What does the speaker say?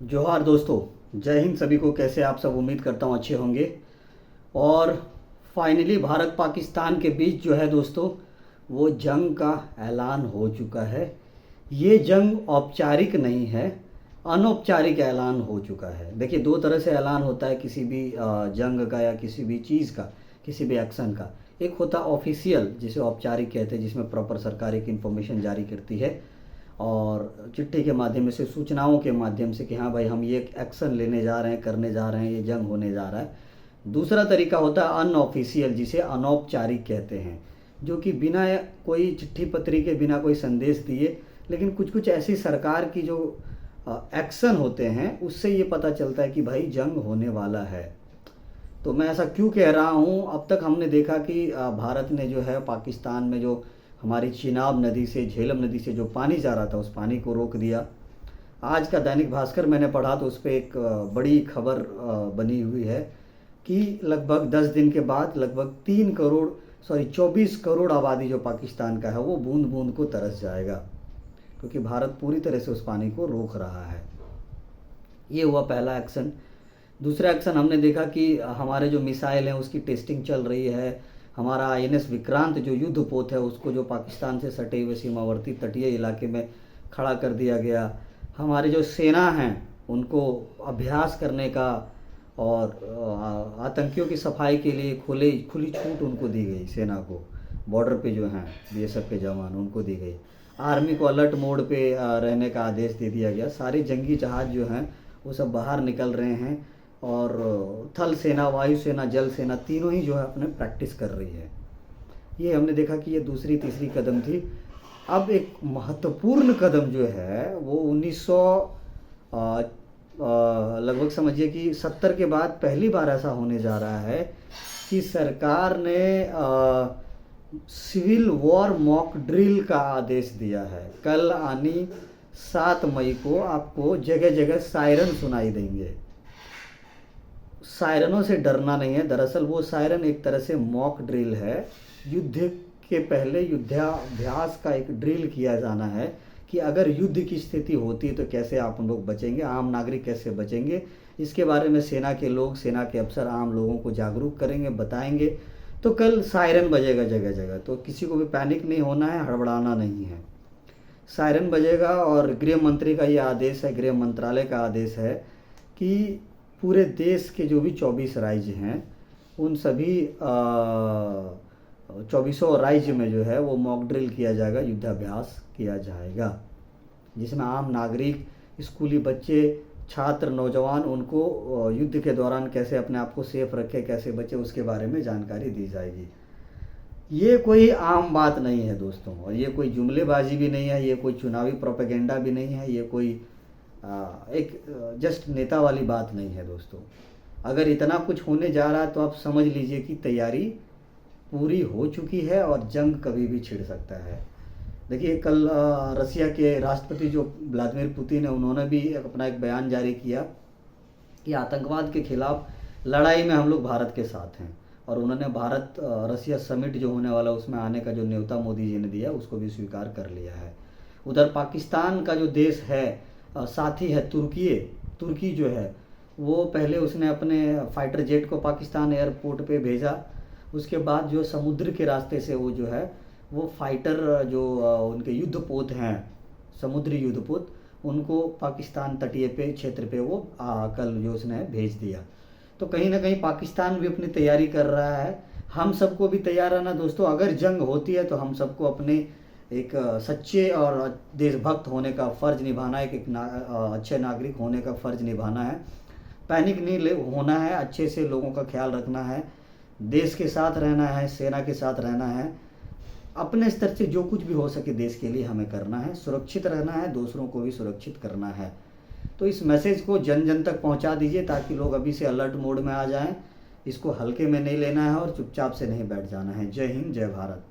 जोहार दोस्तों। जय हिंद सभी को। कैसे आप सब? उम्मीद करता हूँ अच्छे होंगे। और फाइनली भारत पाकिस्तान के बीच जो है दोस्तों, वो जंग का ऐलान हो चुका है। ये जंग औपचारिक नहीं है, अनौपचारिक ऐलान हो चुका है। देखिए, दो तरह से ऐलान होता है किसी भी जंग का या किसी भी चीज़ का, किसी भी एक्शन का। एक होता है ऑफिशियल, जिसे औपचारिक कहते हैं, जिसमें प्रॉपर सरकार एक इन्फॉर्मेशन जारी करती है और चिट्ठी के माध्यम से, सूचनाओं के माध्यम से कि हाँ भाई, हम ये एक्शन लेने जा रहे हैं, करने जा रहे हैं, ये जंग होने जा रहा है। दूसरा तरीका होता है अनऑफिशियल, जिसे अनौपचारिक कहते हैं, जो कि बिना कोई चिट्ठी पत्री के, बिना कोई संदेश दिए, लेकिन कुछ कुछ ऐसी सरकार की जो एक्शन होते हैं, उससे ये पता चलता है कि भाई जंग होने वाला है। तो मैं ऐसा क्यों कह रहा हूँ? अब तक हमने देखा कि भारत ने जो है पाकिस्तान में जो हमारी चिनाब नदी से, झेलम नदी से जो पानी जा रहा था, उस पानी को रोक दिया। आज का दैनिक भास्कर मैंने पढ़ा तो उस पर एक बड़ी खबर बनी हुई है कि लगभग 10 दिन के बाद लगभग 24 करोड़ आबादी जो पाकिस्तान का है, वो बूंद बूंद को तरस जाएगा, क्योंकि भारत पूरी तरह से उस पानी को रोक रहा है। ये हुआ पहला एक्शन। दूसरा एक्शन हमने देखा कि हमारे जो मिसाइल हैं उसकी टेस्टिंग चल रही है। हमारा INS विक्रांत जो युद्धपोत है, उसको जो पाकिस्तान से सटे हुए सीमावर्ती तटीय इलाके में खड़ा कर दिया गया। हमारी जो सेना हैं उनको अभ्यास करने का और आतंकियों की सफाई के लिए खुली छूट उनको दी गई। सेना को बॉर्डर पे जो हैं BSF के जवान, उनको दी गई। आर्मी को अलर्ट मोड पे रहने का आदेश दे दिया गया। सारे जंगी जहाज़ जो हैं वो सब बाहर निकल रहे हैं और थल सेना, वायु सेना, जल सेना तीनों ही जो है अपने प्रैक्टिस कर रही है। ये हमने देखा कि ये दूसरी तीसरी कदम थी। अब एक महत्वपूर्ण कदम जो है वो 1900 लगभग समझिए कि 70 के बाद पहली बार ऐसा होने जा रहा है कि सरकार ने सिविल वॉर मॉक ड्रिल का आदेश दिया है। कल आनी 7 मई को आपको जगह जगह सायरन सुनाई देंगे। सायरनों से डरना नहीं है। दरअसल वो सायरन एक तरह से मॉक ड्रिल है। युद्ध के पहले युद्धाभ्यास का एक ड्रिल किया जाना है कि अगर युद्ध की स्थिति होती है तो कैसे आप लोग बचेंगे, आम नागरिक कैसे बचेंगे। इसके बारे में सेना के लोग, सेना के अफसर आम लोगों को जागरूक करेंगे, बताएंगे। तो कल सायरन बजेगा जगह जगह, तो किसी को भी पैनिक नहीं होना है, हड़बड़ाना नहीं है। सायरन बजेगा और गृह मंत्री का ये आदेश है, गृह मंत्रालय का आदेश है कि पूरे देश के जो भी 24 राज्य हैं, उन सभी 24 राज्य में जो है वो मॉक ड्रिल किया जाएगा, युद्धाभ्यास किया जाएगा, जिसमें आम नागरिक, स्कूली बच्चे, छात्र, नौजवान, उनको युद्ध के दौरान कैसे अपने आप को सेफ रखें, कैसे बचे, उसके बारे में जानकारी दी जाएगी। ये कोई आम बात नहीं है दोस्तों, और ये कोई जुमलेबाजी भी नहीं है, ये कोई चुनावी प्रोपेगेंडा भी नहीं है, ये कोई एक जस्ट नेता वाली बात नहीं है दोस्तों। अगर इतना कुछ होने जा रहा है तो आप समझ लीजिए कि तैयारी पूरी हो चुकी है और जंग कभी भी छिड़ सकता है। देखिए, कल रसिया के राष्ट्रपति जो व्लादिमीर पुतिन है, उन्होंने भी अपना एक बयान जारी किया कि आतंकवाद के खिलाफ लड़ाई में हम लोग भारत के साथ हैं, और उन्होंने भारत रसिया समिट जो होने वाला उसमें आने का जो न्योता मोदी जी ने दिया उसको भी स्वीकार कर लिया है। उधर पाकिस्तान का जो देश है साथी है तुर्की जो है, वो पहले उसने अपने फाइटर जेट को पाकिस्तान एयरपोर्ट पे भेजा। उसके बाद जो समुद्र के रास्ते से वो जो है वो फाइटर जो उनके युद्धपोत हैं, समुद्री युद्धपोत, उनको पाकिस्तान तटीय पे क्षेत्र पे वो कल जो उसने भेज दिया। तो कहीं ना कहीं पाकिस्तान भी अपनी तैयारी कर रहा है। हम सबको भी तैयार रहना दोस्तों। अगर जंग होती है तो हम सबको अपने एक सच्चे और देशभक्त होने का फ़र्ज़ निभाना है, एक अच्छे नागरिक होने का फ़र्ज़ निभाना है। पैनिक नहीं होना है, अच्छे से लोगों का ख्याल रखना है, देश के साथ रहना है, सेना के साथ रहना है। अपने स्तर से जो कुछ भी हो सके देश के लिए हमें करना है, सुरक्षित रहना है, दूसरों को भी सुरक्षित करना है। तो इस मैसेज को जन जन तक पहुंचा दीजिए ताकि लोग अभी से अलर्ट मोड में आ जाएं। इसको हल्के में नहीं लेना है और चुपचाप से नहीं बैठ जाना है। जय हिंद, जय भारत।